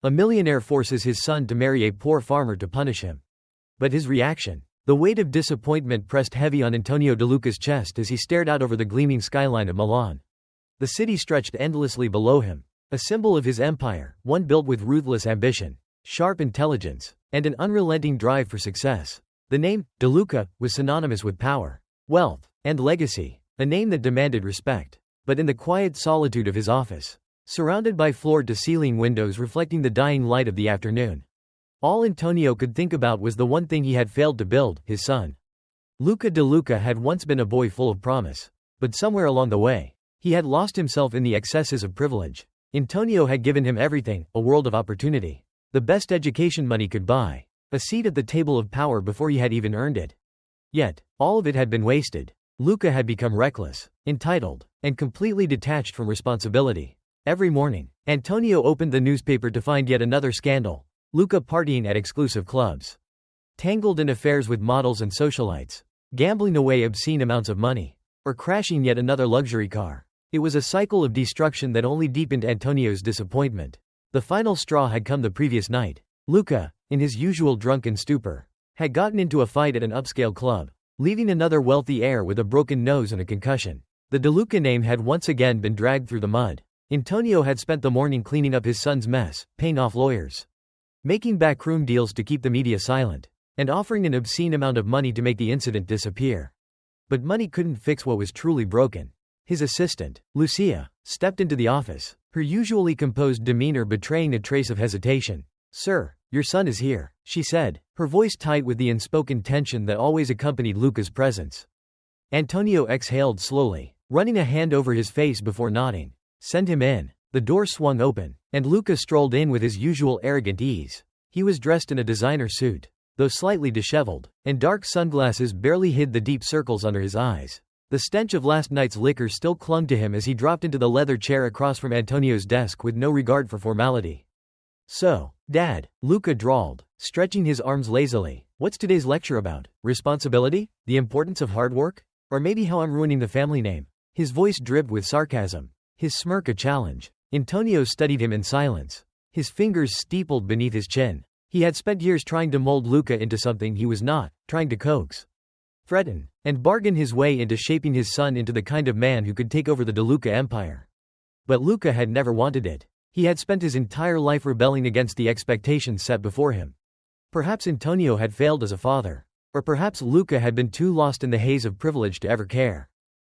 A millionaire forces his son to marry a poor farmer to punish him. But his reaction? The weight of disappointment pressed heavy on Antonio De Luca's chest as he stared out over the gleaming skyline of Milan. The city stretched endlessly below him, a symbol of his empire, one built with ruthless ambition, sharp intelligence, and an unrelenting drive for success. The name, De Luca, was synonymous with power, wealth, and legacy, a name that demanded respect. But in the quiet solitude of his office, surrounded by floor-to-ceiling windows reflecting the dying light of the afternoon, all Antonio could think about was the one thing he had failed to build, his son. Luca De Luca had once been a boy full of promise. But somewhere along the way, he had lost himself in the excesses of privilege. Antonio had given him everything, a world of opportunity, the best education money could buy, a seat at the table of power before he had even earned it. Yet, all of it had been wasted. Luca had become reckless, entitled, and completely detached from responsibility. Every morning, Antonio opened the newspaper to find yet another scandal. Luca partying at exclusive clubs, tangled in affairs with models and socialites, gambling away obscene amounts of money, or crashing yet another luxury car. It was a cycle of destruction that only deepened Antonio's disappointment. The final straw had come the previous night. Luca, in his usual drunken stupor, had gotten into a fight at an upscale club, leaving another wealthy heir with a broken nose and a concussion. The De Luca name had once again been dragged through the mud. Antonio had spent the morning cleaning up his son's mess, paying off lawyers, making backroom deals to keep the media silent, and offering an obscene amount of money to make the incident disappear. But money couldn't fix what was truly broken. His assistant, Lucia, stepped into the office, her usually composed demeanor betraying a trace of hesitation. "Sir, your son is here," she said, her voice tight with the unspoken tension that always accompanied Luca's presence. Antonio exhaled slowly, running a hand over his face before nodding. "Send him in." The door swung open, and Luca strolled in with his usual arrogant ease. He was dressed in a designer suit, though slightly disheveled, and dark sunglasses barely hid the deep circles under his eyes. The stench of last night's liquor still clung to him as he dropped into the leather chair across from Antonio's desk with no regard for formality. "So, Dad," Luca drawled, stretching his arms lazily, "what's today's lecture about? Responsibility? The importance of hard work? Or maybe how I'm ruining the family name?" His voice dripped with sarcasm, his smirk a challenge. Antonio studied him in silence, his fingers steepled beneath his chin. He had spent years trying to mold Luca into something he was not, trying to coax, threaten, and bargain his way into shaping his son into the kind of man who could take over the De Luca empire. But Luca had never wanted it. He had spent his entire life rebelling against the expectations set before him. Perhaps Antonio had failed as a father, or perhaps Luca had been too lost in the haze of privilege to ever care.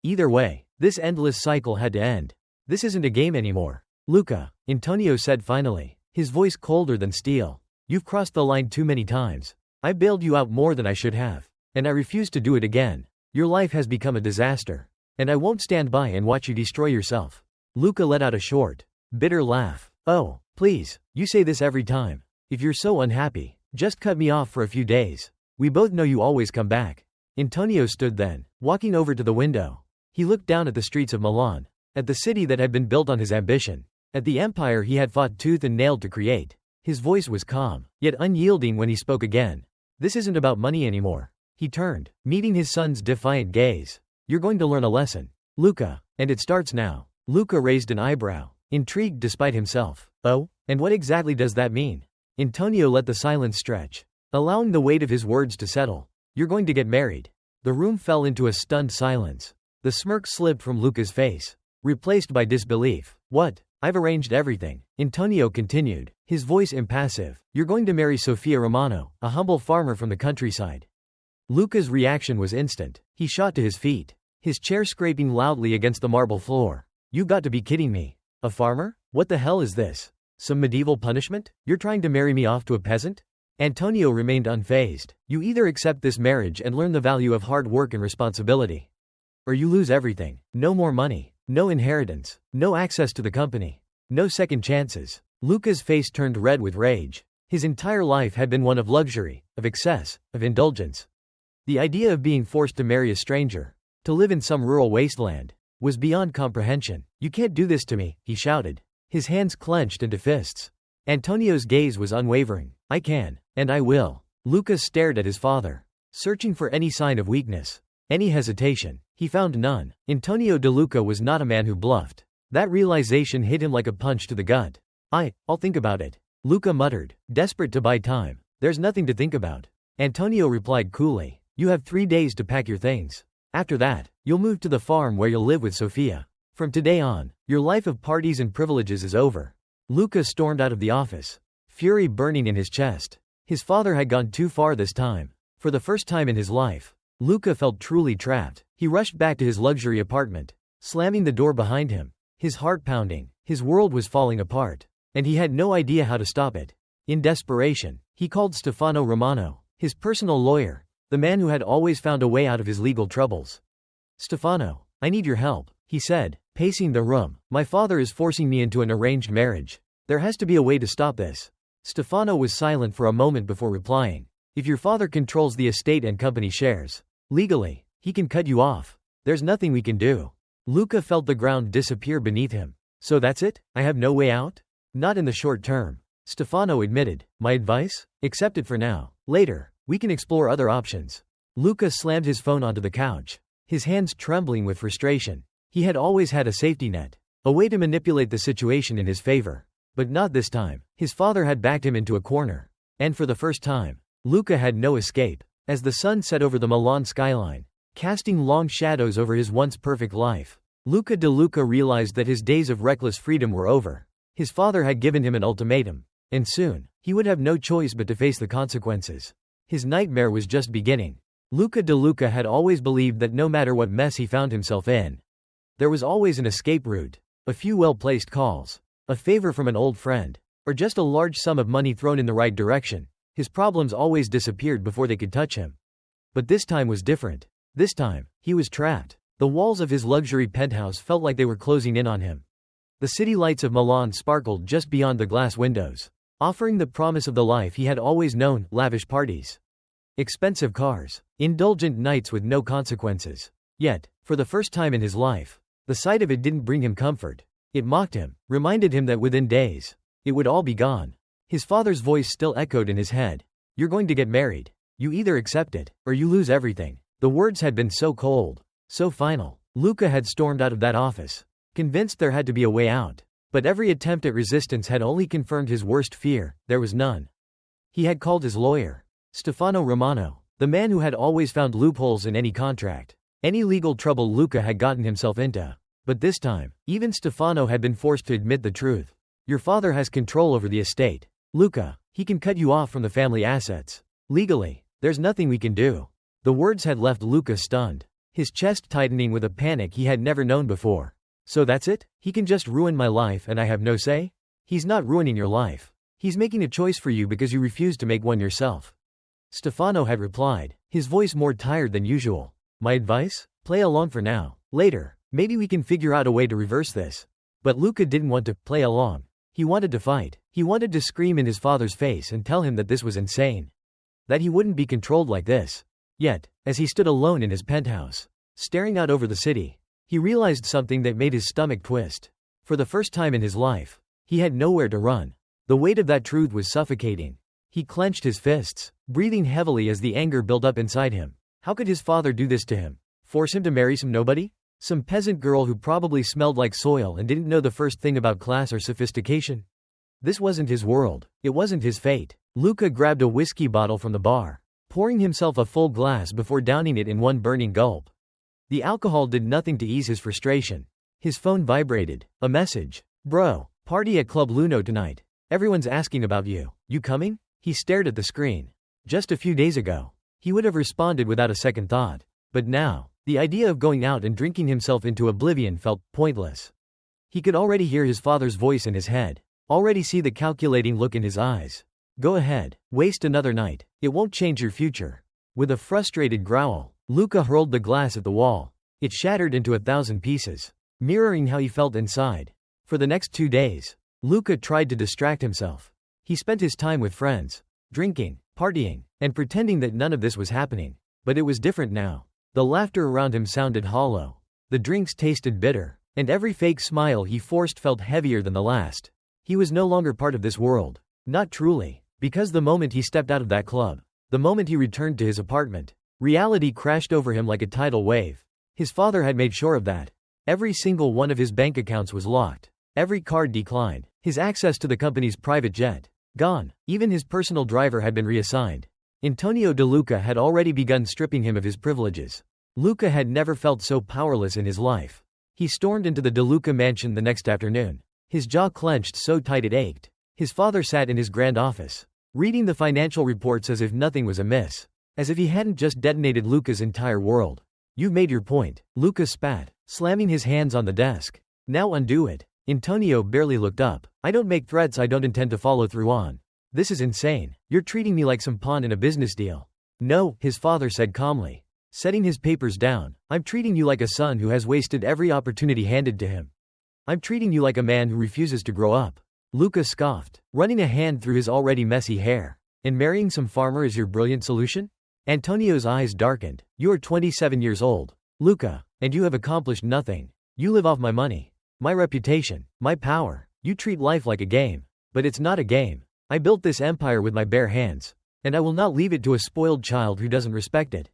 Either way, this endless cycle had to end. "This isn't a game anymore, Luca," Antonio said finally, his voice colder than steel. "You've crossed the line too many times. I bailed you out more than I should have, and I refuse to do it again. Your life has become a disaster, and I won't stand by and watch you destroy yourself." Luca let out a short, bitter laugh. "Oh, please, you say this every time. If you're so unhappy, just cut me off for a few days. We both know you always come back." Antonio stood then, walking over to the window. He looked down at the streets of Milan, at the city that had been built on his ambition, at the empire he had fought tooth and nail to create. His voice was calm, yet unyielding when he spoke again. "This isn't about money anymore." He turned, meeting his son's defiant gaze. "You're going to learn a lesson, Luca, and it starts now." Luca raised an eyebrow, intrigued despite himself. "Oh? And what exactly does that mean?" Antonio let the silence stretch, allowing the weight of his words to settle. "You're going to get married." The room fell into a stunned silence. The smirk slipped from Luca's face, replaced by disbelief. "What? I've arranged everything," Antonio continued, his voice impassive. "You're going to marry Sofia Romano, a humble farmer from the countryside." Luca's reaction was instant. He shot to his feet, his chair scraping loudly against the marble floor. "You got to be kidding me. A farmer? What the hell is this? Some medieval punishment? You're trying to marry me off to a peasant?" Antonio remained unfazed. "You either accept this marriage and learn the value of hard work and responsibility, or you lose everything. No more money, no inheritance, no access to the company, no second chances." Luca's face turned red with rage. His entire life had been one of luxury, of excess, of indulgence. The idea of being forced to marry a stranger, to live in some rural wasteland, was beyond comprehension. "You can't do this to me," he shouted, his hands clenched into fists. Antonio's gaze was unwavering. "I can, and I will." Luca stared at his father, searching for any sign of weakness, any hesitation. He found none. Antonio De Luca was not a man who bluffed. That realization hit him like a punch to the gut. I'll think about it," Luca muttered, desperate to buy time. There's nothing to think about. Antonio replied coolly, you have 3 days to pack your things. After that, you'll move to the farm where you'll live with Sofia. From today on, your life of parties and privileges is over. Luca stormed out of the office, fury burning in his chest. His father had gone too far this time. For the first time in his life, Luca felt truly trapped. He rushed back to his luxury apartment, slamming the door behind him, his heart pounding. His world was falling apart, and he had no idea how to stop it. In desperation, he called Stefano Romano, his personal lawyer, the man who had always found a way out of his legal troubles. Stefano, I need your help, he said, pacing the room. My father is forcing me into an arranged marriage. There has to be a way to stop this. Stefano was silent for a moment before replying. If your father controls the estate and company shares, legally, he can cut you off. There's nothing we can do. Luca felt the ground disappear beneath him. So that's it? I have no way out? Not in the short term. Stefano admitted. My advice? Accept it for now. Later, we can explore other options. Luca slammed his phone onto the couch, his hands trembling with frustration. He had always had a safety net, a way to manipulate the situation in his favor. But not this time. His father had backed him into a corner. And for the first time, Luca had no escape. As the sun set over the Milan skyline, casting long shadows over his once perfect life, Luca De Luca realized that his days of reckless freedom were over. His father had given him an ultimatum, and soon, he would have no choice but to face the consequences. His nightmare was just beginning. Luca De Luca had always believed that no matter what mess he found himself in, there was always an escape route, a few well-placed calls, a favor from an old friend, or just a large sum of money thrown in the right direction. His problems always disappeared before they could touch him. But this time was different. This time, he was trapped. The walls of his luxury penthouse felt like they were closing in on him. The city lights of Milan sparkled just beyond the glass windows, offering the promise of the life he had always known: lavish parties, expensive cars, indulgent nights with no consequences. Yet, for the first time in his life, the sight of it didn't bring him comfort. It mocked him, reminded him that within days, it would all be gone. His father's voice still echoed in his head. You're going to get married. You either accept it, or you lose everything. The words had been so cold, so final. Luca had stormed out of that office, convinced there had to be a way out. But every attempt at resistance had only confirmed his worst fear: there was none. He had called his lawyer, Stefano Romano, the man who had always found loopholes in any contract, any legal trouble Luca had gotten himself into. But this time, even Stefano had been forced to admit the truth. Your father has control over the estate, Luca. He can cut you off from the family assets. Legally, there's nothing we can do. The words had left Luca stunned, his chest tightening with a panic he had never known before. So that's it? He can just ruin my life and I have no say? He's not ruining your life. He's making a choice for you because you refuse to make one yourself. Stefano had replied, his voice more tired than usual. My advice? Play along for now. Later, maybe we can figure out a way to reverse this. But Luca didn't want to play along. He wanted to fight. He wanted to scream in his father's face and tell him that this was insane, that he wouldn't be controlled like this. Yet, as he stood alone in his penthouse, staring out over the city, he realized something that made his stomach twist. For the first time in his life, he had nowhere to run. The weight of that truth was suffocating. He clenched his fists, breathing heavily as the anger built up inside him. How could his father do this to him? Force him to marry some nobody? Some peasant girl who probably smelled like soil and didn't know the first thing about class or sophistication? This wasn't his world. It wasn't his fate. Luca grabbed a whiskey bottle from the bar, pouring himself a full glass before downing it in one burning gulp. The alcohol did nothing to ease his frustration. His phone vibrated. A message. Bro, party at Club Luno tonight. Everyone's asking about you. You coming? He stared at the screen. Just a few days ago, he would have responded without a second thought. But now, the idea of going out and drinking himself into oblivion felt pointless. He could already hear his father's voice in his head, already see the calculating look in his eyes. Go ahead, waste another night. It won't change your future. With a frustrated growl, Luca hurled the glass at the wall. It shattered into 1,000 pieces, mirroring how he felt inside. For the next 2 days, Luca tried to distract himself. He spent his time with friends, drinking, partying, and pretending that none of this was happening. But it was different now. The laughter around him sounded hollow. The drinks tasted bitter, and every fake smile he forced felt heavier than the last. He was no longer part of this world. Not truly, because the moment he stepped out of that club, the moment he returned to his apartment, reality crashed over him like a tidal wave. His father had made sure of that. Every single one of his bank accounts was locked. Every card declined. His access to the company's private jet, Gone. Even his personal driver had been reassigned. Antonio De Luca had already begun stripping him of his privileges. Luca had never felt so powerless in his life. He stormed into the De Luca mansion the next afternoon. His jaw clenched so tight it ached. His father sat in his grand office, reading the financial reports as if nothing was amiss. As if he hadn't just detonated Luca's entire world. "You've made your point," Luca spat, slamming his hands on the desk. "Now undo it." Antonio barely looked up. "I don't make threats I don't intend to follow through on. This is insane. You're treating me like some pawn in a business deal." "No," his father said calmly, setting his papers down. "I'm treating you like a son who has wasted every opportunity handed to him. I'm treating you like a man who refuses to grow up." Luca scoffed, running a hand through his already messy hair. "And marrying some farmer is your brilliant solution?" Antonio's eyes darkened. "You are 27 years old, Luca, and you have accomplished nothing. You live off my money, my reputation, my power. You treat life like a game. But it's not a game. I built this empire with my bare hands, and I will not leave it to a spoiled child who doesn't respect it."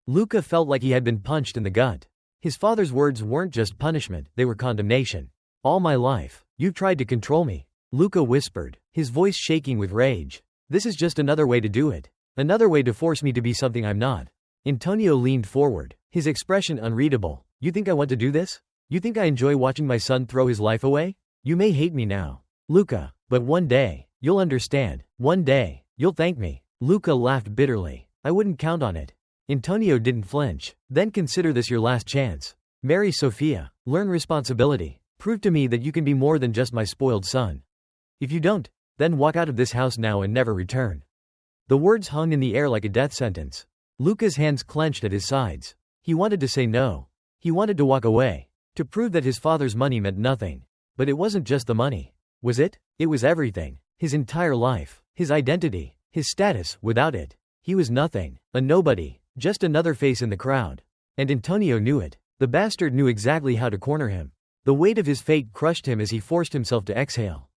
Luca felt like he had been punched in the gut. His father's words weren't just punishment, they were condemnation. "All my life, you've tried to control me," Luca whispered, his voice shaking with rage. "This is just another way to do it. Another way to force me to be something I'm not." Antonio leaned forward, his expression unreadable. "You think I want to do this? You think I enjoy watching my son throw his life away? You may hate me now, Luca, but one day, you'll understand. One day, you'll thank me." Luca laughed bitterly. "I wouldn't count on it." Antonio didn't flinch. "Then consider this your last chance. Marry Sofia. Learn responsibility. Prove to me that you can be more than just my spoiled son. If you don't, then walk out of this house now and never return." The words hung in the air like a death sentence. Luca's hands clenched at his sides. He wanted to say no. He wanted to walk away, to prove that his father's money meant nothing. But it wasn't just the money. Was it? It was everything. His entire life, his identity, his status. Without it, he was nothing, a nobody, just another face in the crowd. And Antonio knew it. The bastard knew exactly how to corner him. The weight of his fate crushed him as he forced himself to exhale.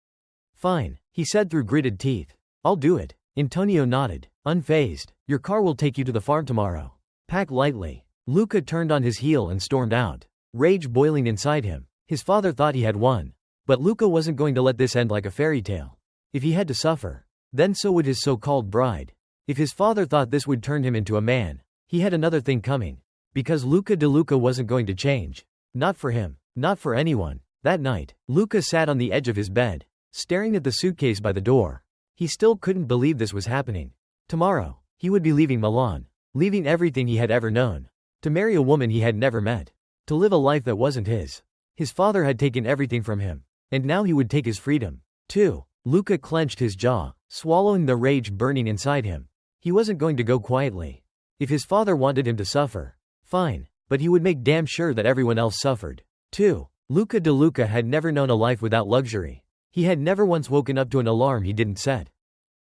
"Fine," he said through gritted teeth. "I'll do it." Antonio nodded, unfazed. "Your car will take you to the farm tomorrow. Pack lightly." Luca turned on his heel and stormed out, rage boiling inside him. His father thought he had won. But Luca wasn't going to let this end like a fairy tale. If he had to suffer, then so would his so-called bride. If his father thought this would turn him into a man, he had another thing coming. Because Luca De Luca wasn't going to change. Not for him. Not for anyone. That night, Luca sat on the edge of his bed, staring at the suitcase by the door. He still couldn't believe this was happening. Tomorrow, he would be leaving Milan, leaving everything he had ever known, to marry a woman he had never met, to live a life that wasn't his. His father had taken everything from him, and now he would take his freedom, too. Luca clenched his jaw, swallowing the rage burning inside him. He wasn't going to go quietly. If his father wanted him to suffer, fine, but he would make damn sure that everyone else suffered, too. Luca De Luca had never known a life without luxury. He had never once woken up to an alarm he didn't set.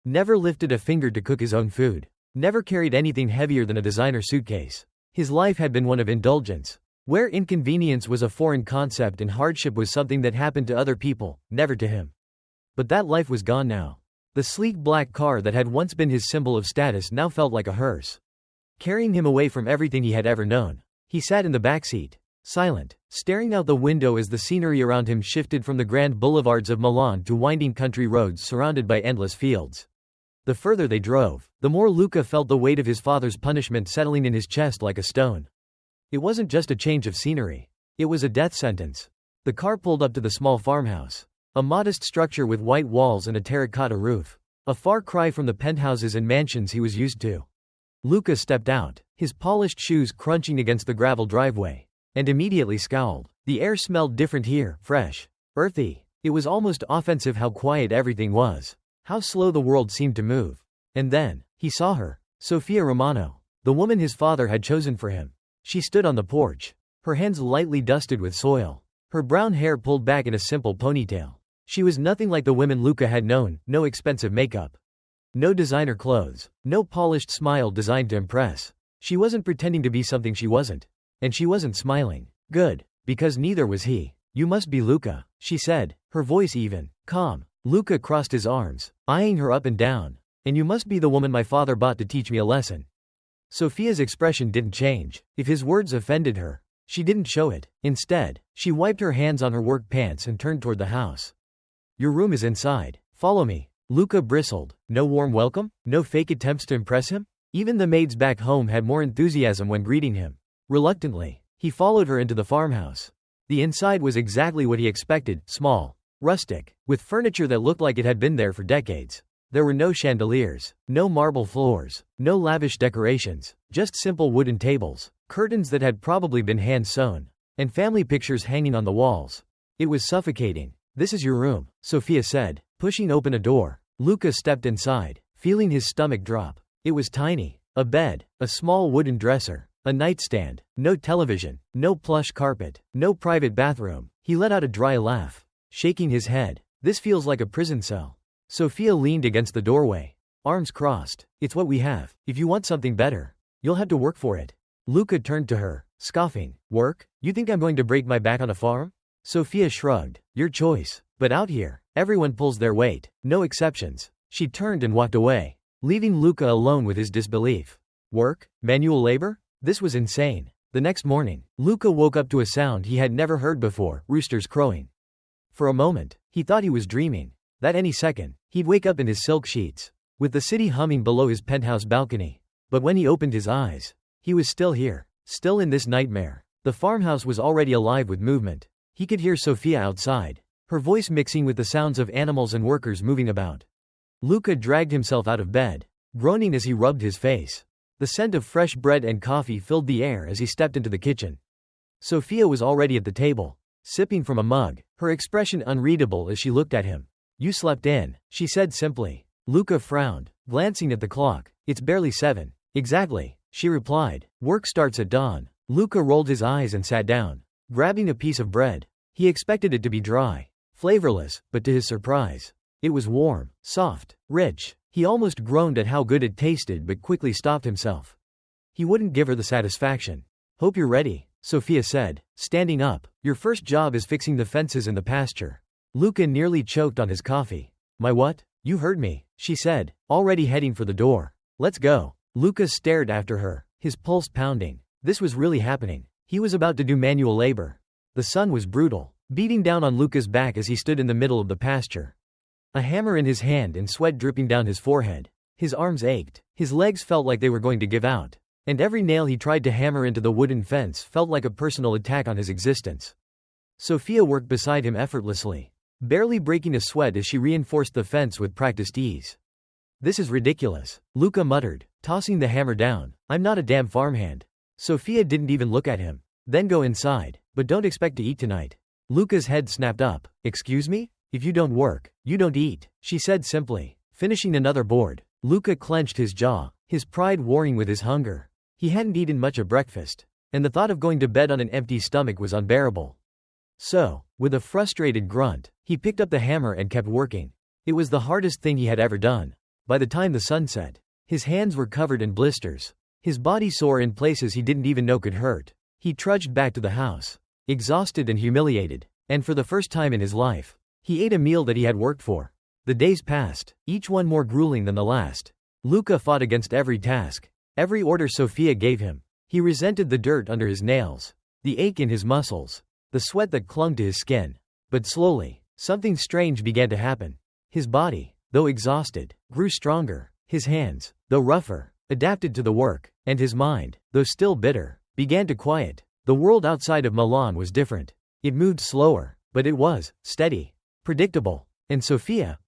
Never lifted a finger to cook his own food. Never carried anything heavier than a designer suitcase. His life had been one of indulgence, where inconvenience was a foreign concept and hardship was something that happened to other people, never to him. But that life was gone now. The sleek black car that had once been his symbol of status now felt like a hearse, carrying him away from everything he had ever known. He sat in the backseat, silent, staring out the window as the scenery around him shifted from the grand boulevards of Milan to winding country roads surrounded by endless fields. The further they drove, the more Luca felt the weight of his father's punishment settling in his chest like a stone. It wasn't just a change of scenery. It was a death sentence. The car pulled up to the small farmhouse, a modest structure with white walls and a terracotta roof, a far cry from the penthouses and mansions he was used to. Luca stepped out, his polished shoes crunching against the gravel driveway, and immediately scowled. The air smelled different here, fresh, earthy. It was almost offensive how quiet everything was, how slow the world seemed to move. And then, he saw her, Sofia Romano, the woman his father had chosen for him. She stood on the porch, her hands lightly dusted with soil, her brown hair pulled back in a simple ponytail. She was nothing like the women Luca had known, no expensive makeup, no designer clothes, no polished smile designed to impress. She wasn't pretending to be something she wasn't. And she wasn't smiling. Good, because neither was he. "You must be Luca," she said, her voice even, calm. Luca crossed his arms, eyeing her up and down. "And you must be the woman my father bought to teach me a lesson." Sofia's expression didn't change. If his words offended her, she didn't show it. Instead, she wiped her hands on her work pants and turned toward the house. "Your room is inside. Follow me." Luca bristled. No warm welcome? No fake attempts to impress him? Even the maids back home had more enthusiasm when greeting him. Reluctantly, he followed her into the farmhouse. The inside was exactly what he expected, small, rustic, with furniture that looked like it had been there for decades. There were no chandeliers, no marble floors, no lavish decorations, just simple wooden tables, curtains that had probably been hand-sewn, and family pictures hanging on the walls. It was suffocating. This is your room, Sophia said, pushing open a door. Luca stepped inside, feeling his stomach drop. It was tiny. A bed, a small wooden dresser, a nightstand, no television, no plush carpet, no private bathroom. He let out a dry laugh, shaking his head. This feels like a prison cell. Sophia leaned against the doorway, arms crossed. It's what we have. If you want something better, you'll have to work for it. Luca turned to her, scoffing. Work? You think I'm going to break my back on a farm? Sophia shrugged. Your choice. But out here, everyone pulls their weight. No exceptions. She turned and walked away, leaving Luca alone with his disbelief. Work? Manual labor? This was insane. The next morning, Luca woke up to a sound he had never heard before, roosters crowing. For a moment, he thought he was dreaming. That any second, he'd wake up in his silk sheets, with the city humming below his penthouse balcony. But when he opened his eyes, he was still here, still in this nightmare. The farmhouse was already alive with movement. He could hear Sophia outside, her voice mixing with the sounds of animals and workers moving about. Luca dragged himself out of bed, groaning as he rubbed his face. The scent of fresh bread and coffee filled the air as he stepped into the kitchen. Sophia was already at the table, sipping from a mug, her expression unreadable as she looked at him. You slept in, she said simply. Luca frowned, glancing at the clock. It's barely 7. Exactly, she replied. Work starts at dawn. Luca rolled his eyes and sat down, grabbing a piece of bread. He expected it to be dry, flavorless, but to his surprise, it was warm, soft, rich. He almost groaned at how good it tasted but quickly stopped himself. He wouldn't give her the satisfaction. Hope you're ready, Sophia said, standing up. Your first job is fixing the fences in the pasture. Luca nearly choked on his coffee. My what? You heard me, she said, already heading for the door. Let's go. Luca stared after her, his pulse pounding. This was really happening. He was about to do manual labor. The sun was brutal, beating down on Luca's back as he stood in the middle of the pasture, a hammer in his hand and sweat dripping down his forehead. His arms ached, his legs felt like they were going to give out, and every nail he tried to hammer into the wooden fence felt like a personal attack on his existence. Sophia worked beside him effortlessly, barely breaking a sweat as she reinforced the fence with practiced ease. This is ridiculous, Luca muttered, tossing the hammer down. I'm not a damn farmhand. Sophia didn't even look at him. Then go inside, but don't expect to eat tonight. Luca's head snapped up. Excuse me? If you don't work, you don't eat, she said simply, finishing another board. Luca clenched his jaw, his pride warring with his hunger. He hadn't eaten much of breakfast, and the thought of going to bed on an empty stomach was unbearable. So, with a frustrated grunt, he picked up the hammer and kept working. It was the hardest thing he had ever done. By the time the sun set, his hands were covered in blisters, his body sore in places he didn't even know could hurt. He trudged back to the house, exhausted and humiliated, and for the first time in his life, he ate a meal that he had worked for. The days passed, each one more grueling than the last. Luca fought against every task, every order Sophia gave him. He resented the dirt under his nails, the ache in his muscles, the sweat that clung to his skin. But slowly, something strange began to happen. His body, though exhausted, grew stronger. His hands, though rougher, adapted to the work, and his mind, though still bitter, began to quiet. The world outside of Milan was different. It moved slower, but it was steady, predictable. And Sophia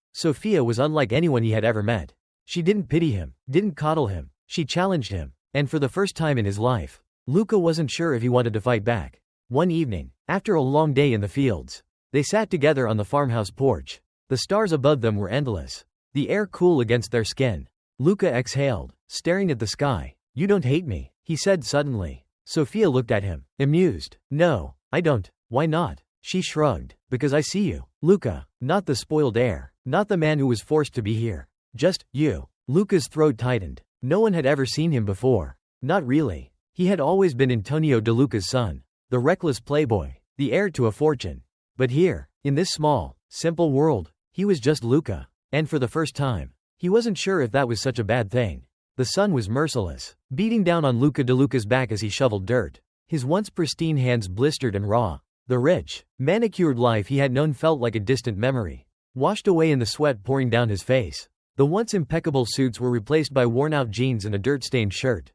was unlike anyone he had ever met. She didn't pity him, didn't coddle him, she challenged him. And for the first time in his life, Luca wasn't sure if he wanted to fight back. One evening, after a long day in the fields, they sat together on the farmhouse porch. The stars above them were endless, the air cool against their skin. Luca exhaled, staring at the sky. You don't hate me, he said suddenly. Sophia looked at him, amused. No, I don't. Why not? She shrugged. Because I see you, Luca, not the spoiled heir, not the man who was forced to be here. Just, you. Luca's throat tightened. No one had ever seen him before. Not really. He had always been Antonio De Luca's son, the reckless playboy, the heir to a fortune. But here, in this small, simple world, he was just Luca. And for the first time, he wasn't sure if that was such a bad thing. The sun was merciless, beating down on Luca De Luca's back as he shoveled dirt. His once pristine hands blistered and raw. The rich, manicured life he had known felt like a distant memory. washed away in the sweat pouring down his face. The once impeccable suits were replaced by worn-out jeans and a dirt-stained shirt.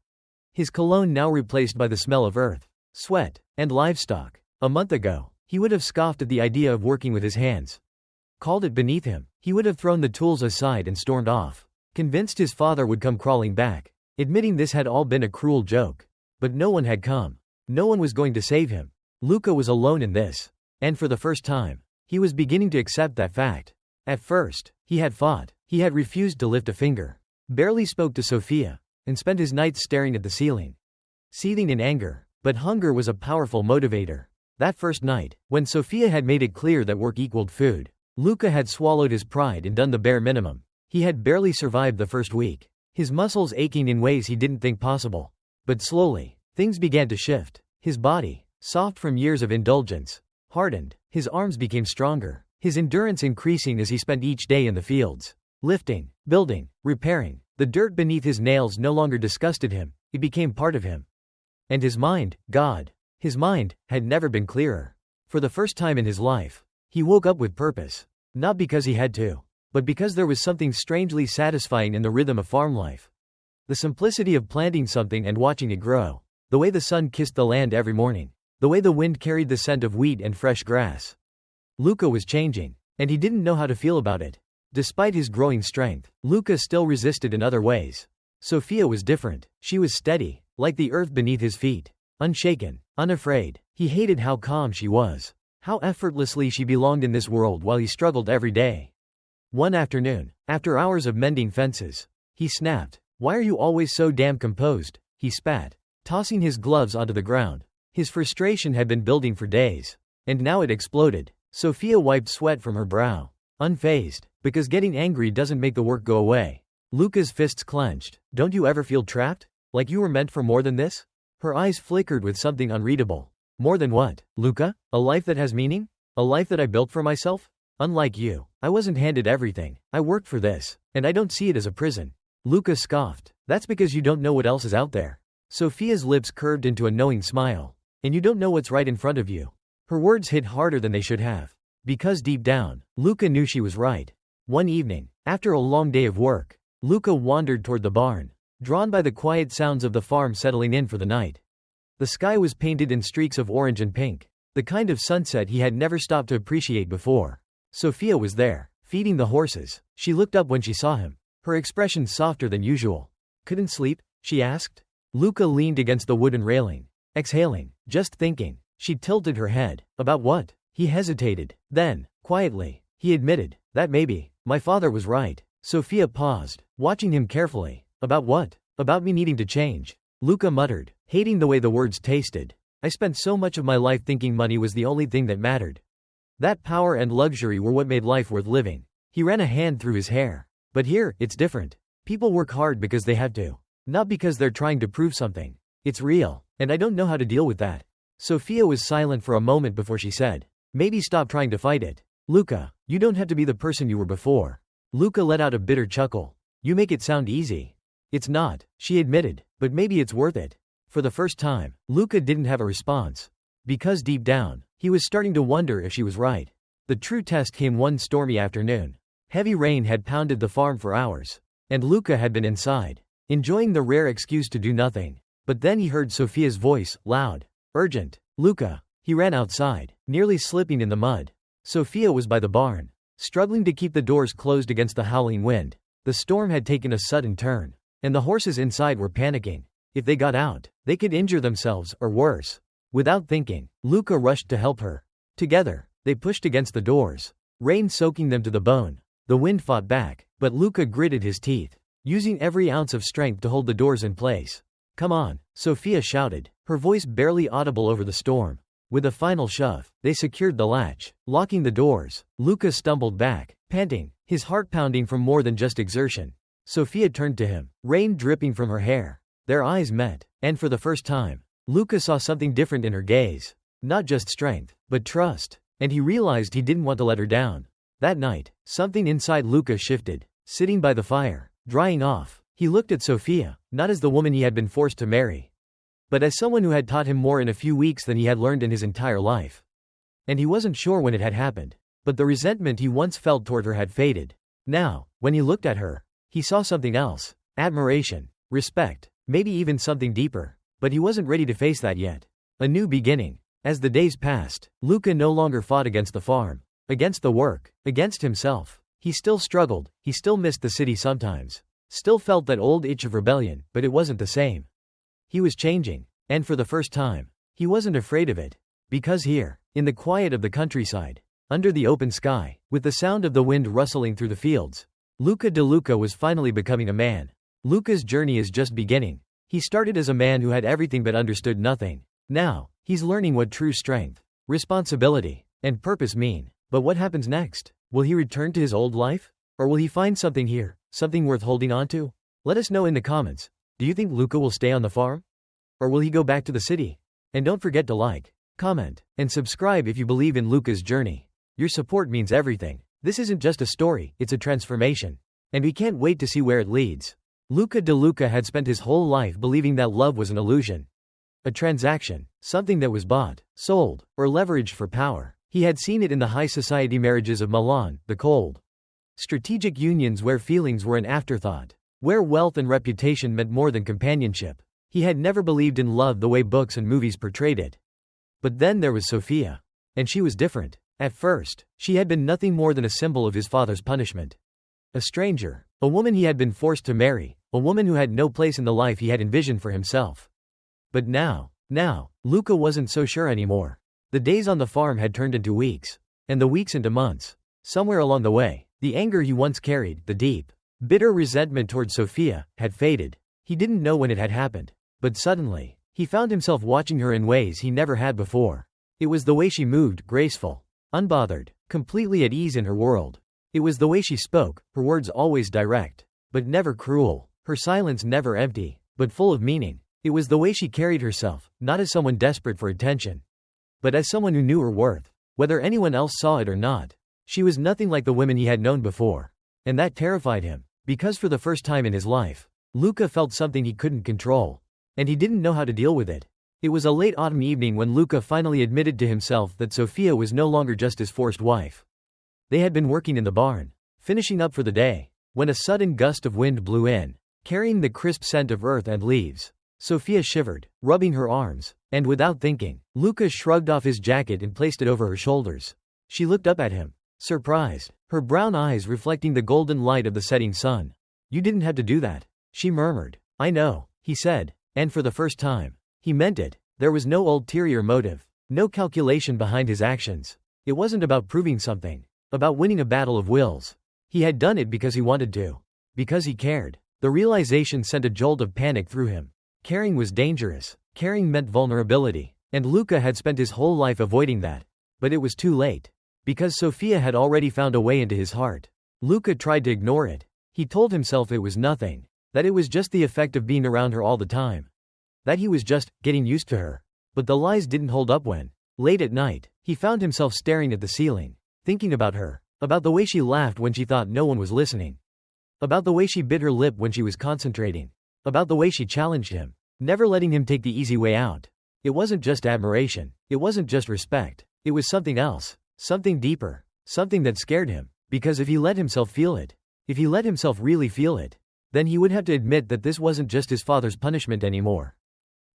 His cologne now replaced by the smell of earth, sweat, and livestock. A month ago, he would have scoffed at the idea of working with his hands. Called it beneath him. He would have thrown the tools aside and stormed off, convinced his father would come crawling back, admitting this had all been a cruel joke. But no one had come. No one was going to save him. Luca was alone in this. And for the first time, he was beginning to accept that fact. At first, he had fought. He had refused to lift a finger, barely spoke to Sophia, and spent his nights staring at the ceiling, seething in anger. But hunger was a powerful motivator. That first night, when Sophia had made it clear that work equaled food, Luca had swallowed his pride and done the bare minimum. He had barely survived the first week, his muscles aching in ways he didn't think possible. But slowly, things began to shift. His body, soft from years of indulgence, hardened. His arms became stronger, his endurance increasing as he spent each day in the fields, lifting, building, repairing. The dirt beneath his nails no longer disgusted him, it became part of him. And his mind, his mind, had never been clearer. For the first time in his life, he woke up with purpose. Not because he had to, but because there was something strangely satisfying in the rhythm of farm life. The simplicity of planting something and watching it grow. The way the sun kissed the land every morning. The way the wind carried the scent of wheat and fresh grass. Luca was changing, and he didn't know how to feel about it. Despite his growing strength, Luca still resisted in other ways. Sophia was different. She was steady, like the earth beneath his feet. Unshaken, unafraid. He hated how calm she was. How effortlessly she belonged in this world while he struggled every day. One afternoon, after hours of mending fences, he snapped. "Why are you always so damn composed?" he spat, tossing his gloves onto the ground. His frustration had been building for days, and now it exploded. Sophia wiped sweat from her brow, unfazed, because getting angry doesn't make the work go away. Luca's fists clenched. "Don't you ever feel trapped? Like you were meant for more than this?" Her eyes flickered with something unreadable. "More than what, Luca? A life that has meaning? A life that I built for myself? Unlike you, I wasn't handed everything. I worked for this, and I don't see it as a prison." Luca scoffed. "That's because you don't know what else is out there." Sophia's lips curved into a knowing smile. "And you don't know what's right in front of you." Her words hit harder than they should have. Because deep down, Luca knew she was right. One evening, after a long day of work, Luca wandered toward the barn, drawn by the quiet sounds of the farm settling in for the night. The sky was painted in streaks of orange and pink, the kind of sunset he had never stopped to appreciate before. Sophia was there, feeding the horses. She looked up when she saw him, her expression softer than usual. "Couldn't sleep?" she asked. Luca leaned against the wooden railing, exhaling. "Just thinking." She tilted her head. "About what?" He hesitated. Then, quietly, he admitted, "That maybe, my father was right." Sophia paused, watching him carefully. "About what?" "About me needing to change." Luca muttered, hating the way the words tasted. "I spent so much of my life thinking money was the only thing that mattered. That power and luxury were what made life worth living." He ran a hand through his hair. "But here, it's different. People work hard because they have to. Not because they're trying to prove something. It's real, and I don't know how to deal with that." Sophia was silent for a moment before she said, "Maybe stop trying to fight it. Luca, you don't have to be the person you were before." Luca let out a bitter chuckle. "You make it sound easy." "It's not," she admitted, "but maybe it's worth it." For the first time, Luca didn't have a response. Because deep down, he was starting to wonder if she was right. The true test came one stormy afternoon. Heavy rain had pounded the farm for hours, and Luca had been inside, enjoying the rare excuse to do nothing. But then he heard Sophia's voice, loud, urgent. "Luca." He ran outside, nearly slipping in the mud. Sophia was by the barn, struggling to keep the doors closed against the howling wind. The storm had taken a sudden turn, and the horses inside were panicking. If they got out, they could injure themselves, or worse. Without thinking, Luca rushed to help her. Together, they pushed against the doors, rain soaking them to the bone. The wind fought back, but Luca gritted his teeth, using every ounce of strength to hold the doors in place. "Come on," Sophia shouted, her voice barely audible over the storm. With a final shove, they secured the latch, locking the doors. Luca stumbled back, panting, his heart pounding from more than just exertion. Sophia turned to him, rain dripping from her hair. Their eyes met, and for the first time, Luca saw something different in her gaze. Not just strength, but trust, and he realized he didn't want to let her down. That night, something inside Luca shifted. Sitting by the fire, drying off, he looked at Sophia, not as the woman he had been forced to marry, but as someone who had taught him more in a few weeks than he had learned in his entire life. And he wasn't sure when it had happened. But the resentment he once felt toward her had faded. Now, when he looked at her, he saw something else. Admiration, respect, maybe even something deeper. But he wasn't ready to face that yet. A new beginning. As the days passed, Luka no longer fought against the farm, against the work, against himself. He still struggled, he still missed the city sometimes. Still felt that old itch of rebellion, but it wasn't the same. He was changing, and for the first time, he wasn't afraid of it. Because here, in the quiet of the countryside, under the open sky, with the sound of the wind rustling through the fields, Luka de Luca was finally becoming a man. Luka's journey is just beginning. He started as a man who had everything but understood nothing. Now, he's learning what true strength, responsibility, and purpose mean. But what happens next? Will he return to his old life? Or will he find something here, something worth holding on to? Let us know in the comments. Do you think Luka will stay on the farm? Or will he go back to the city? And don't forget to like, comment, and subscribe if you believe in Luka's journey. Your support means everything. This isn't just a story, it's a transformation. And we can't wait to see where it leads. Luka de Luca had spent his whole life believing that love was an illusion. A transaction, something that was bought, sold, or leveraged for power. He had seen it in the high society marriages of Milan, the cold, strategic unions where feelings were an afterthought, where wealth and reputation meant more than companionship. He had never believed in love the way books and movies portrayed it. But then there was Sophia. And she was different. At first, she had been nothing more than a symbol of his father's punishment. A stranger, a woman he had been forced to marry, a woman who had no place in the life he had envisioned for himself. But now, Luka wasn't so sure anymore. The days on the farm had turned into weeks, and the weeks into months. Somewhere along the way, the anger he once carried, the deep, bitter resentment toward Sophia, had faded. He didn't know when it had happened, but suddenly, he found himself watching her in ways he never had before. It was the way she moved, graceful, unbothered, completely at ease in her world. It was the way she spoke, her words always direct, but never cruel, her silence never empty, but full of meaning. It was the way she carried herself, not as someone desperate for attention, but as someone who knew her worth, whether anyone else saw it or not. She was nothing like the women he had known before. And that terrified him, because for the first time in his life, Luka felt something he couldn't control. And he didn't know how to deal with it. It was a late autumn evening when Luka finally admitted to himself that Sophia was no longer just his forced wife. They had been working in the barn, finishing up for the day, when a sudden gust of wind blew in, carrying the crisp scent of earth and leaves. Sophia shivered, rubbing her arms, and without thinking, Luka shrugged off his jacket and placed it over her shoulders. She looked up at him, surprised, her brown eyes reflecting the golden light of the setting sun. "You didn't have to do that," she murmured. "I know," he said, and for the first time, he meant it. There was no ulterior motive, no calculation behind his actions. It wasn't about proving something, about winning a battle of wills. He had done it because he wanted to, because he cared. The realization sent a jolt of panic through him. Caring was dangerous. Caring meant vulnerability, and Luka had spent his whole life avoiding that. But it was too late. Because Sophia had already found a way into his heart. Luka tried to ignore it. He told himself it was nothing, that it was just the effect of being around her all the time, that he was just getting used to her. But the lies didn't hold up when, late at night, he found himself staring at the ceiling, thinking about her, about the way she laughed when she thought no one was listening, about the way she bit her lip when she was concentrating, about the way she challenged him, never letting him take the easy way out. It wasn't just admiration, it wasn't just respect, it was something else, something deeper, something that scared him, because if he let himself feel it, if he let himself really feel it, then he would have to admit that this wasn't just his father's punishment anymore.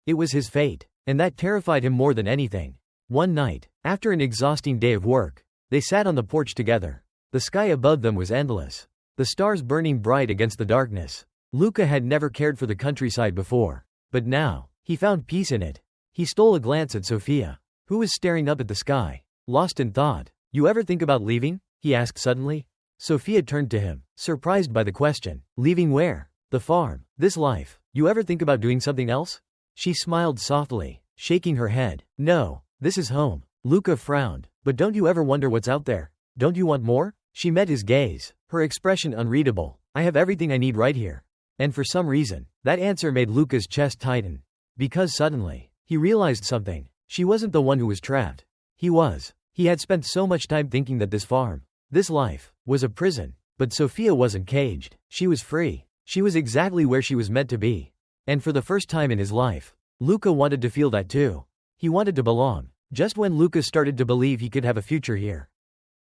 It was his fate, and that terrified him more than anything. One night, after an exhausting day of work, they sat on the porch together. The sky above them was endless, the stars burning bright against the darkness. Luka had never cared for the countryside before, but now, he found peace in it. He stole a glance at Sophia, who was staring up at the sky, lost in thought. "You ever think about leaving?" he asked suddenly. Sophia turned to him, surprised by the question. "Leaving where?" "The farm, this life. You ever think about doing something else?" She smiled softly, shaking her head. "No, this is home." Luka frowned. "But don't you ever wonder what's out there? Don't you want more?" She met his gaze, her expression unreadable. "I have everything I need right here." And for some reason, that answer made Luka's chest tighten. Because suddenly, he realized something. She wasn't the one who was trapped. He was. He had spent so much time thinking that this farm, this life, was a prison. But Sophia wasn't caged. She was free. She was exactly where she was meant to be. And for the first time in his life, Luka wanted to feel that too. He wanted to belong. Just when Luka started to believe he could have a future here,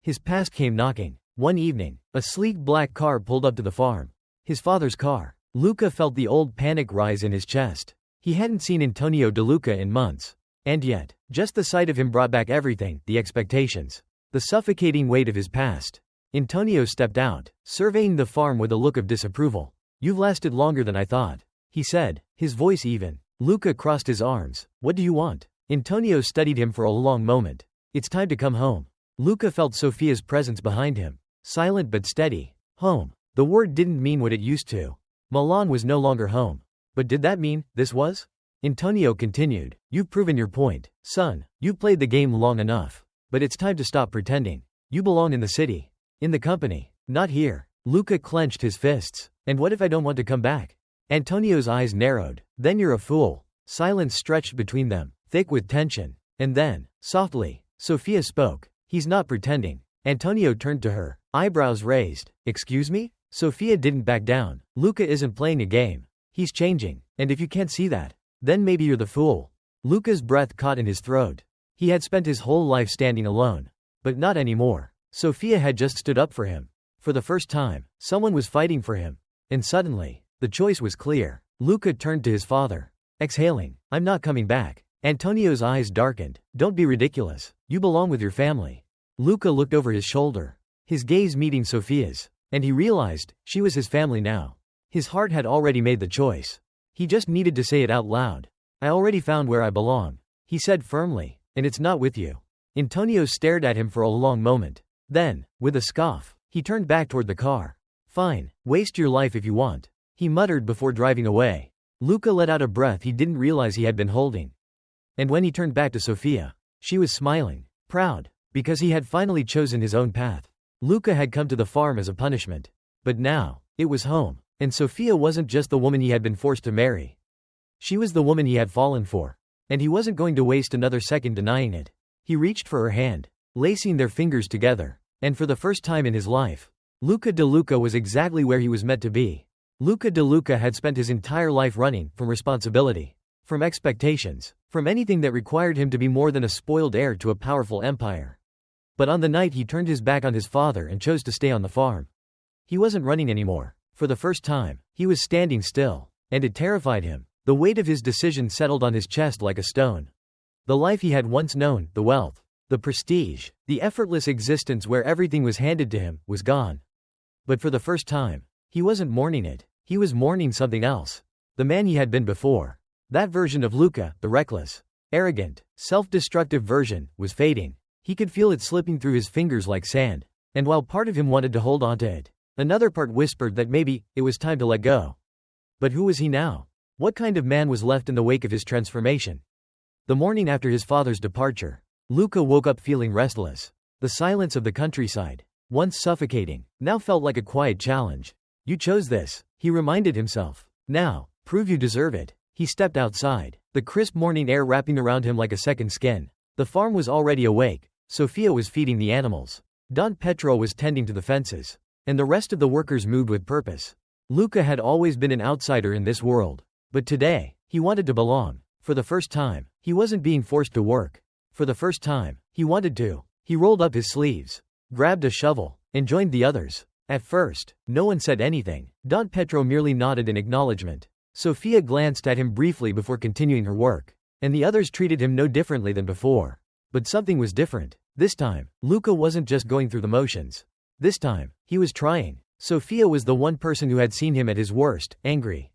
His past came knocking. One evening, a sleek black car pulled up to the farm. His father's car. Luca felt the old panic rise in his chest. He hadn't seen Antonio DeLuca in months. And yet, just the sight of him brought back everything, the expectations, the suffocating weight of his past. Antonio stepped out, surveying the farm with a look of disapproval. "You've lasted longer than I thought," he said, his voice even. Luca crossed his arms. "What do you want?" Antonio studied him for a long moment. "It's time to come home." Luca felt Sophia's presence behind him. Silent but steady. Home. The word didn't mean what it used to. Milan was no longer home. But did that mean this was? Antonio continued. "You've proven your point, son. You've played the game long enough. But it's time to stop pretending. You belong in the city. In the company. Not here." Luca clenched his fists. "And what if I don't want to come back?" Antonio's eyes narrowed. "Then you're a fool." Silence stretched between them, thick with tension. And then, softly, Sophia spoke. "He's not pretending." Antonio turned to her, eyebrows raised. "Excuse me?" Sophia didn't back down. "Luca isn't playing a game. He's changing. And if you can't see that, then maybe you're the fool." Luca's breath caught in his throat. He had spent his whole life standing alone. But not anymore. Sophia had just stood up for him. For the first time, someone was fighting for him. And suddenly, the choice was clear. Luca turned to his father. Exhaling, "I'm not coming back." Antonio's eyes darkened. "Don't be ridiculous. You belong with your family." Luca looked over his shoulder, his gaze meeting Sophia's. And he realized, she was his family now. His heart had already made the choice. He just needed to say it out loud. "I already found where I belong," he said firmly. "And it's not with you." Antonio stared at him for a long moment. Then, with a scoff, he turned back toward the car. "Fine, waste your life if you want," he muttered before driving away. Luca let out a breath he didn't realize he had been holding. And when he turned back to Sophia, she was smiling, proud, because he had finally chosen his own path. Luca had come to the farm as a punishment. But now, it was home. And Sophia wasn't just the woman he had been forced to marry. She was the woman he had fallen for. And he wasn't going to waste another second denying it. He reached for her hand, lacing their fingers together. And for the first time in his life, Luca DeLuca was exactly where he was meant to be. Luca DeLuca had spent his entire life running from responsibility, from expectations, from anything that required him to be more than a spoiled heir to a powerful empire. But on the night he turned his back on his father and chose to stay on the farm, he wasn't running anymore. For the first time, he was standing still, and it terrified him. The weight of his decision settled on his chest like a stone. The life he had once known, the wealth, the prestige, the effortless existence where everything was handed to him, was gone. But for the first time, he wasn't mourning it. He was mourning something else. The man he had been before. That version of Luca, the reckless, arrogant, self-destructive version, was fading. He could feel it slipping through his fingers like sand. And while part of him wanted to hold on to it, another part whispered that maybe it was time to let go. But who was he now? What kind of man was left in the wake of his transformation? The morning after his father's departure, Luca woke up feeling restless. The silence of the countryside, once suffocating, now felt like a quiet challenge. "You chose this," he reminded himself. "Now, prove you deserve it." He stepped outside, the crisp morning air wrapping around him like a second skin. The farm was already awake. Sophia was feeding the animals. Don Petro was tending to the fences. And the rest of the workers moved with purpose. Luca had always been an outsider in this world. But today, he wanted to belong. For the first time, he wasn't being forced to work. For the first time, he wanted to. He rolled up his sleeves, grabbed a shovel, and joined the others. At first, no one said anything. Don Petro merely nodded in acknowledgement. Sophia glanced at him briefly before continuing her work. And the others treated him no differently than before. But something was different. This time, Luca wasn't just going through the motions. This time, he was trying. Sophia was the one person who had seen him at his worst, angry,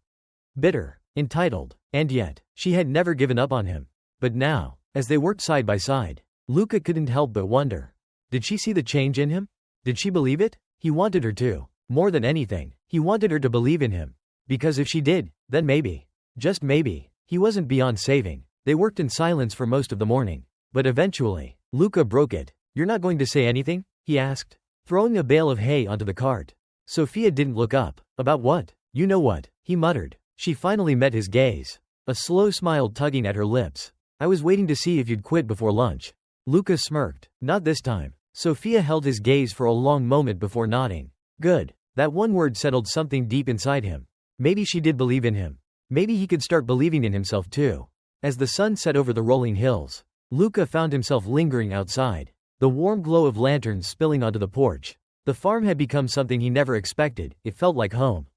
bitter, entitled. And yet, she had never given up on him. But now, as they worked side by side, Luca couldn't help but wonder. Did she see the change in him? Did she believe it? He wanted her to. More than anything, he wanted her to believe in him. Because if she did, then maybe, just maybe, he wasn't beyond saving. They worked in silence for most of the morning. But eventually, Luca broke it. "You're not going to say anything?" he asked, throwing a bale of hay onto the cart. Sophia didn't look up. "About what?" "You know what," he muttered. She finally met his gaze, a slow smile tugging at her lips. "I was waiting to see if you'd quit before lunch." Luca smirked. "Not this time." Sophia held his gaze for a long moment before nodding. Good. That one word settled something deep inside him. Maybe she did believe in him. Maybe he could start believing in himself too. As the sun set over the rolling hills, Luca found himself lingering outside. the warm glow of lanterns spilling onto the porch. The farm had become something he never expected. It felt like home.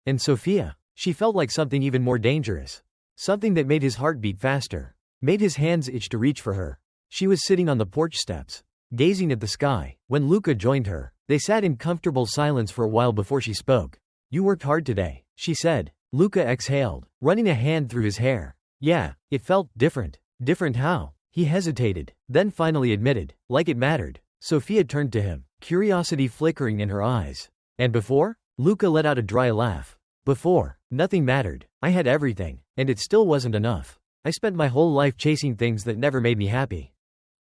And Sophia? She felt like something even more dangerous. Something that made his heart beat faster. Made his hands itch to reach for her. She was sitting on the porch steps, gazing at the sky, when Luca joined her. They sat in comfortable silence for a while before she spoke. "You worked hard today," she said. Luca exhaled, running a hand through his hair. "Yeah, it felt different." "Different how?" He hesitated, then finally admitted, "Like it mattered." Sophia turned to him, curiosity flickering in her eyes. "And before?" Luca let out a dry laugh. "Before, nothing mattered. I had everything, and it still wasn't enough. I spent my whole life chasing things that never made me happy.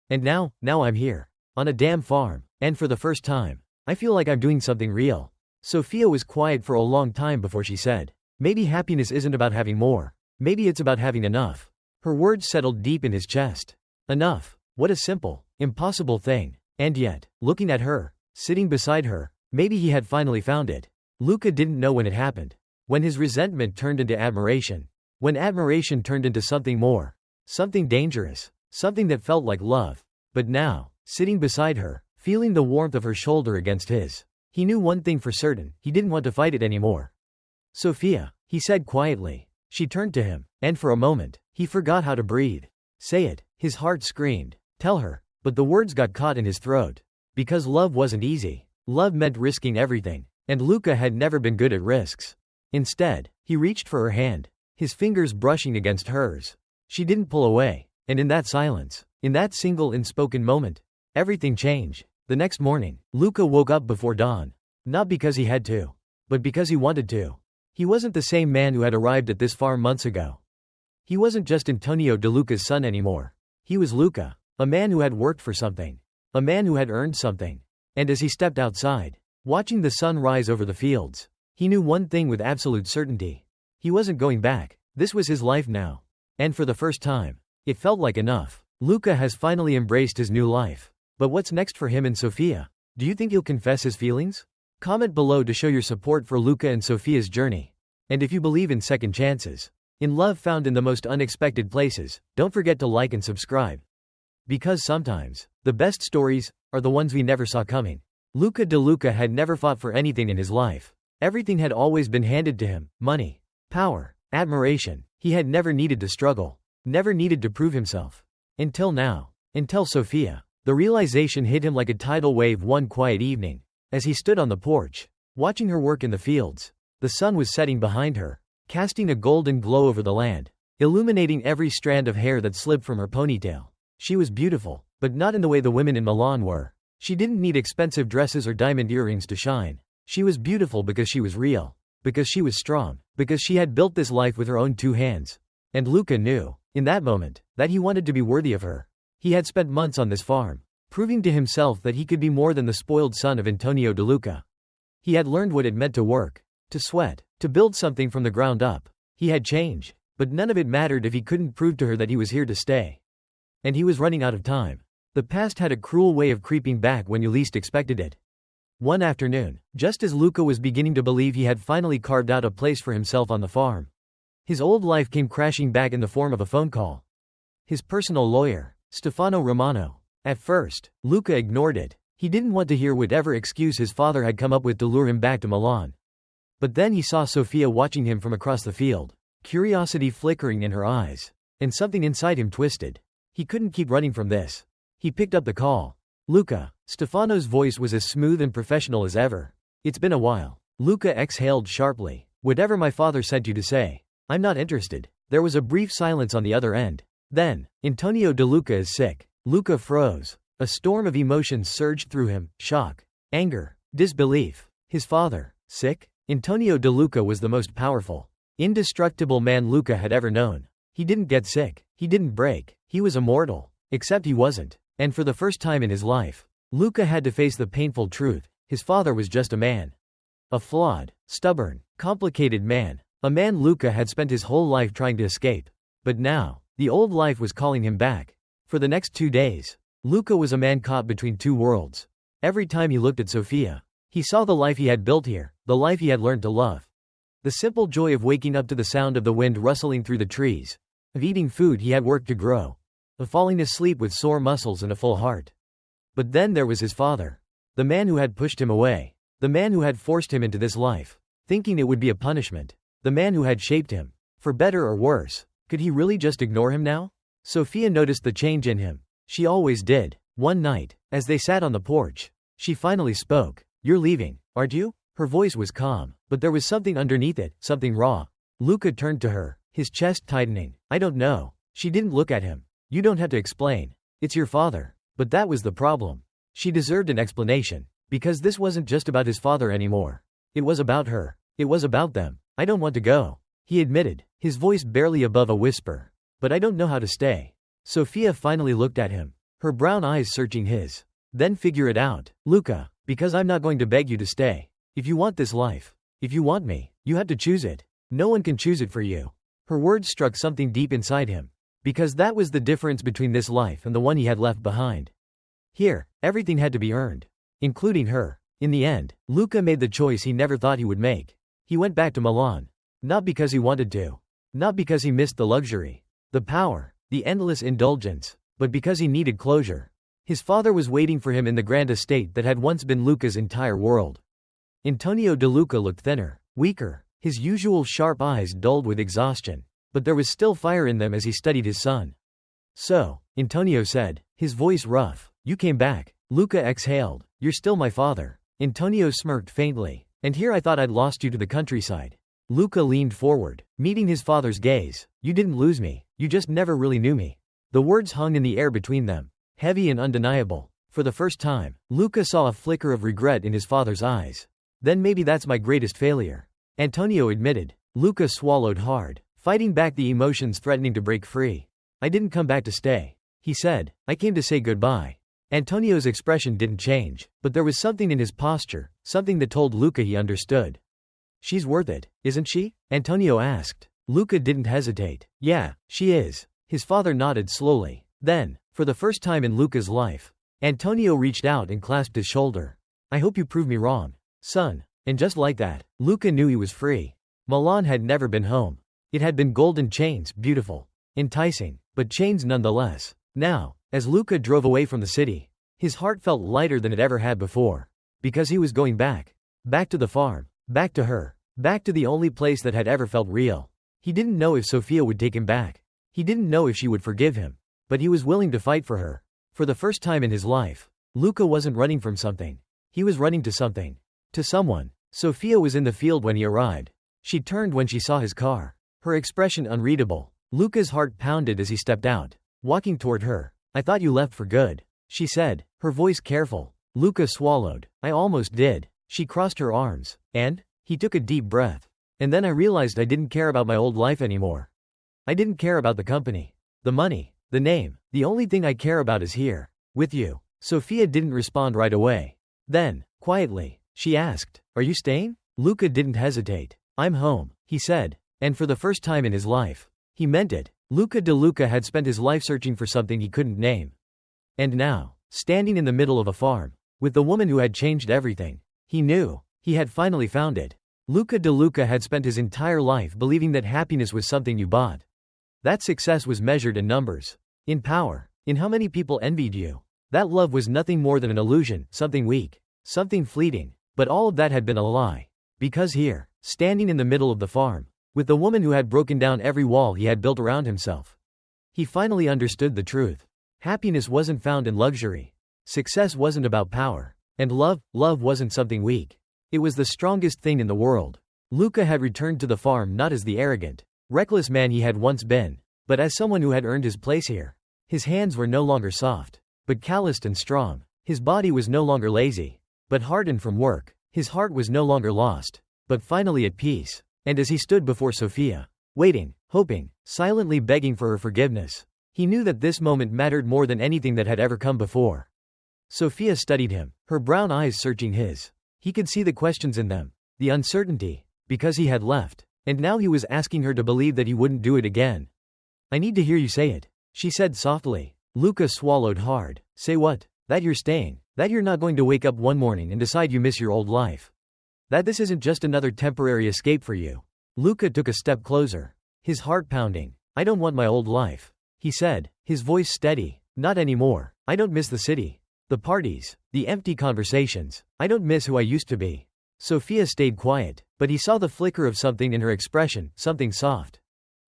And now I'm here. On a damn farm. And for the first time, I feel like I'm doing something real." Sophia was quiet for a long time before she said, "Maybe happiness isn't about having more. Maybe it's about having enough." Her words settled deep in his chest. Enough. What a simple, impossible thing. And yet, looking at her, sitting beside her, maybe he had finally found it. Luca didn't know when it happened. When his resentment turned into admiration. When admiration turned into something more. Something dangerous. Something that felt like love. But now, sitting beside her, feeling the warmth of her shoulder against his, he knew one thing for certain: he didn't want to fight it anymore. "Sophia," he said quietly. She turned to him, and for a moment, he forgot how to breathe. "Say it," his heart screamed. "Tell her." But the words got caught in his throat. Because love wasn't easy. Love meant risking everything, and Luca had never been good at risks. Instead, he reached for her hand, his fingers brushing against hers. She didn't pull away, and in that silence, in that single unspoken moment, everything changed. The next morning, Luca woke up before dawn. Not because he had to, but because he wanted to. He wasn't the same man who had arrived at this farm months ago. He wasn't just Antonio De Luca's son anymore. He was Luca, a man who had worked for something. A man who had earned something. And as he stepped outside, watching the sun rise over the fields, he knew one thing with absolute certainty. He wasn't going back. This was his life now. And for the first time, it felt like enough. Luca has finally embraced his new life. But what's next for him and Sophia? Do you think he'll confess his feelings? Comment below to show your support for Luca and Sophia's journey. And if you believe in second chances, in love found in the most unexpected places, don't forget to like and subscribe. Because sometimes, the best stories are the ones we never saw coming. Luca De Luca had never fought for anything in his life. Everything had always been handed to him: money, power, admiration. He had never needed to struggle, never needed to prove himself. Until now. Until Sophia. The realization hit him like a tidal wave one quiet evening. As he stood on the porch, watching her work in the fields, the sun was setting behind her, casting a golden glow over the land, illuminating every strand of hair that slipped from her ponytail. She was beautiful, but not in the way the women in Milan were. She didn't need expensive dresses or diamond earrings to shine. She was beautiful because she was real, because she was strong, because she had built this life with her own two hands. And Luca knew, in that moment, that he wanted to be worthy of her. He had spent months on this farm, proving to himself that he could be more than the spoiled son of Antonio De Luca. He had learned what it meant to work, to sweat, to build something from the ground up. He had changed, but none of it mattered if he couldn't prove to her that he was here to stay. And he was running out of time. The past had a cruel way of creeping back when you least expected it. One afternoon, just as Luca was beginning to believe he had finally carved out a place for himself on the farm, his old life came crashing back in the form of a phone call. His personal lawyer, Stefano Romano. At first, Luca ignored it. He didn't want to hear whatever excuse his father had come up with to lure him back to Milan. But then he saw Sophia watching him from across the field, curiosity flickering in her eyes, and something inside him twisted. He couldn't keep running from this. He picked up the call. "Luca." Stefano's voice was as smooth and professional as ever. "It's been a while." Luca exhaled sharply. "Whatever my father sent you to say. I'm not interested." There was a brief silence on the other end. Then, "Antonio De Luca is sick." Luca froze. A storm of emotions surged through him: shock, anger, disbelief. His father, sick? Antonio De Luca was the most powerful, indestructible man Luca had ever known. He didn't get sick. He didn't break. He was immortal. Except he wasn't. And for the first time in his life, Luca had to face the painful truth: his father was just a man. A flawed, stubborn, complicated man. A man Luca had spent his whole life trying to escape. But now, the old life was calling him back. For the next 2 days, Luca was a man caught between two worlds. Every time he looked at Sophia, he saw the life he had built here, the life he had learned to love. The simple joy of waking up to the sound of the wind rustling through the trees, of eating food he had worked to grow, of falling asleep with sore muscles and a full heart. But then there was his father. The man who had pushed him away. The man who had forced him into this life, thinking it would be a punishment. The man who had shaped him. For better or worse. Could he really just ignore him now? Sophia noticed the change in him. She always did. One night, as they sat on the porch, she finally spoke. "You're leaving, aren't you?" Her voice was calm, but there was something underneath it, something raw. Luca turned to her, his chest tightening. "I don't know." She didn't look at him. "You don't have to explain. It's your father." But that was the problem. She deserved an explanation. Because this wasn't just about his father anymore. It was about her. It was about them. "I don't want to go," he admitted, his voice barely above a whisper. "But I don't know how to stay." Sophia finally looked at him, her brown eyes searching his. "Then figure it out, Luca, because I'm not going to beg you to stay. If you want this life, if you want me, you have to choose it. No one can choose it for you." Her words struck something deep inside him. Because that was the difference between this life and the one he had left behind. Here, everything had to be earned. Including her. In the end, Luca made the choice he never thought he would make. He went back to Milan. Not because he wanted to. Not because he missed the luxury, the power, the endless indulgence, but because he needed closure. His father was waiting for him in the grand estate that had once been Luca's entire world. Antonio De Luca looked thinner, weaker, his usual sharp eyes dulled with exhaustion, but there was still fire in them as he studied his son. "So," Antonio said, his voice rough, "you came back." Luca exhaled. "You're still my father." Antonio smirked faintly. "And here I thought I'd lost you to the countryside." Luca leaned forward, meeting his father's gaze. "You didn't lose me, you just never really knew me." The words hung in the air between them, heavy and undeniable. For the first time, Luca saw a flicker of regret in his father's eyes. "Then maybe that's my greatest failure," Antonio admitted. Luca swallowed hard, fighting back the emotions threatening to break free. "I didn't come back to stay," he said. "I came to say goodbye." Antonio's expression didn't change, but there was something in his posture, something that told Luca he understood. "She's worth it, isn't she?" Antonio asked. Luca didn't hesitate. "Yeah, she is." His father nodded slowly. Then, for the first time in Luca's life, Antonio reached out and clasped his shoulder. "I hope you prove me wrong, son." And just like that, Luca knew he was free. Milan had never been home. It had been golden chains, beautiful, enticing, but chains nonetheless. Now, as Luca drove away from the city, his heart felt lighter than it ever had before. Because he was going back. Back to the farm. Back to her. Back to the only place that had ever felt real. He didn't know if Sophia would take him back. He didn't know if she would forgive him. But he was willing to fight for her. For the first time in his life, Luca wasn't running from something. He was running to something. To someone. Sophia was in the field when he arrived. She turned when she saw his car. Her expression unreadable. Luca's heart pounded as he stepped out, walking toward her. "I thought you left for good," she said, her voice careful. Luca swallowed. "I almost did." She crossed her arms. "And?" He took a deep breath. "And then I realized I didn't care about my old life anymore. I didn't care about the company, the money, the name. The only thing I care about is here, with you." Sophia didn't respond right away. Then, quietly, she asked, "Are you staying?" Luca didn't hesitate. "I'm home," he said. And for the first time in his life, he meant it. Luca De Luca had spent his life searching for something he couldn't name. And now, standing in the middle of a farm, with the woman who had changed everything, he knew, he had finally found it. Luca De Luca had spent his entire life believing that happiness was something you bought. That success was measured in numbers, in power, in how many people envied you. That love was nothing more than an illusion, something weak, something fleeting. But all of that had been a lie. Because here, standing in the middle of the farm, with the woman who had broken down every wall he had built around himself, he finally understood the truth. Happiness wasn't found in luxury. Success wasn't about power. And love wasn't something weak. It was the strongest thing in the world. Luca had returned to the farm not as the arrogant, reckless man he had once been, but as someone who had earned his place here. His hands were no longer soft, but calloused and strong. His body was no longer lazy, but hardened from work. His heart was no longer lost, but finally at peace. And as he stood before Sophia, waiting, hoping, silently begging for her forgiveness, he knew that this moment mattered more than anything that had ever come before. Sophia studied him, her brown eyes searching his. He could see the questions in them, the uncertainty, because he had left, and now he was asking her to believe that he wouldn't do it again. "I need to hear you say it," she said softly. Luca swallowed hard. "Say what?" "That you're staying. That you're not going to wake up one morning and decide you miss your old life. That this isn't just another temporary escape for you." Luca took a step closer, his heart pounding. "I don't want my old life," he said, his voice steady. "Not anymore. I don't miss the city. The parties, the empty conversations. I don't miss who I used to be. Sophia stayed quiet, but he saw the flicker of something in her expression, something soft.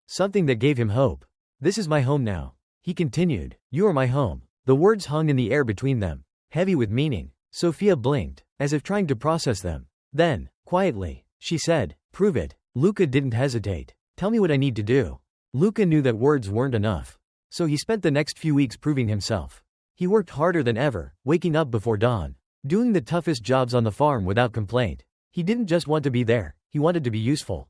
Something that gave him hope. This is my home now. He continued. You are my home. The words hung in the air between them, heavy with meaning. Sophia blinked, as if trying to process them. Then, quietly, she said, prove it. Luca didn't hesitate. Tell me what I need to do. Luca knew that words weren't enough. So he spent the next few weeks proving himself. He worked harder than ever, waking up before dawn, doing the toughest jobs on the farm without complaint. He didn't just want to be there, he wanted to be useful.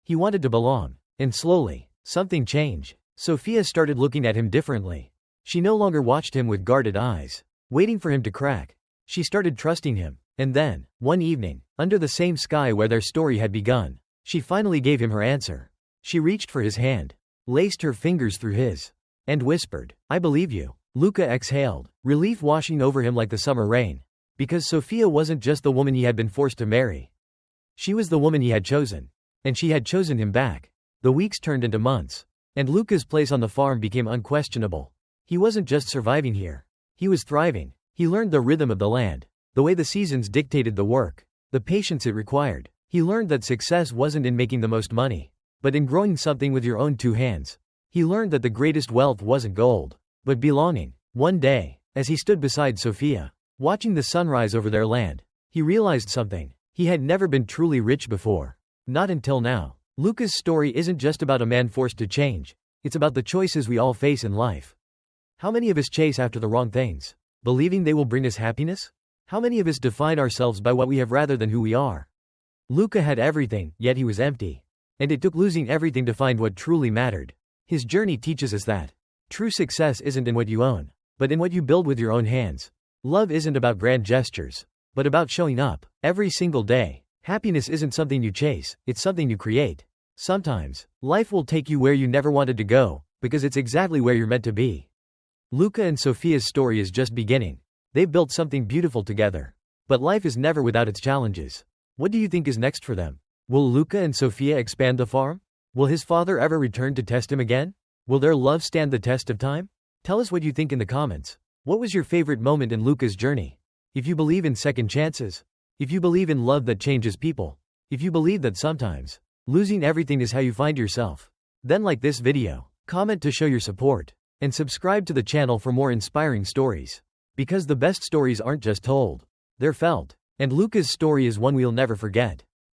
He wanted to belong. And slowly, something changed. Sophia started looking at him differently. She no longer watched him with guarded eyes, waiting for him to crack. She started trusting him. And then, one evening, under the same sky where their story had begun, she finally gave him her answer. She reached for his hand, laced her fingers through his, and whispered, I believe you. Luca exhaled, relief washing over him like the summer rain. Because Sophia wasn't just the woman he had been forced to marry. She was the woman he had chosen. And she had chosen him back. The weeks turned into months. And Luca's place on the farm became unquestionable. He wasn't just surviving here. He was thriving. He learned the rhythm of the land, the way the seasons dictated the work, the patience it required. He learned that success wasn't in making the most money, but in growing something with your own two hands. He learned that the greatest wealth wasn't gold, but belonging. One day, as he stood beside Sophia, watching the sunrise over their land, he realized something. He had never been truly rich before. Not until now. Luca's story isn't just about a man forced to change. It's about the choices we all face in life. How many of us chase after the wrong things, believing they will bring us happiness? How many of us define ourselves by what we have rather than who we are? Luca had everything, yet he was empty. And it took losing everything to find what truly mattered. His journey teaches us that true success isn't in what you own, but in what you build with your own hands. Love isn't about grand gestures, but about showing up every single day. Happiness isn't something you chase, it's something you create. Sometimes, life will take you where you never wanted to go, because it's exactly where you're meant to be. Luca and Sophia's story is just beginning. They've built something beautiful together. But life is never without its challenges. What do you think is next for them? Will Luca and Sophia expand the farm? Will his father ever return to test him again? Will their love stand the test of time? Tell us what you think in the comments. What was your favorite moment in Luca's journey? If you believe in second chances, if you believe in love that changes people, if you believe that sometimes losing everything is how you find yourself, then like this video, comment to show your support, and subscribe to the channel for more inspiring stories. Because the best stories aren't just told, they're felt. And Luca's story is one we'll never forget.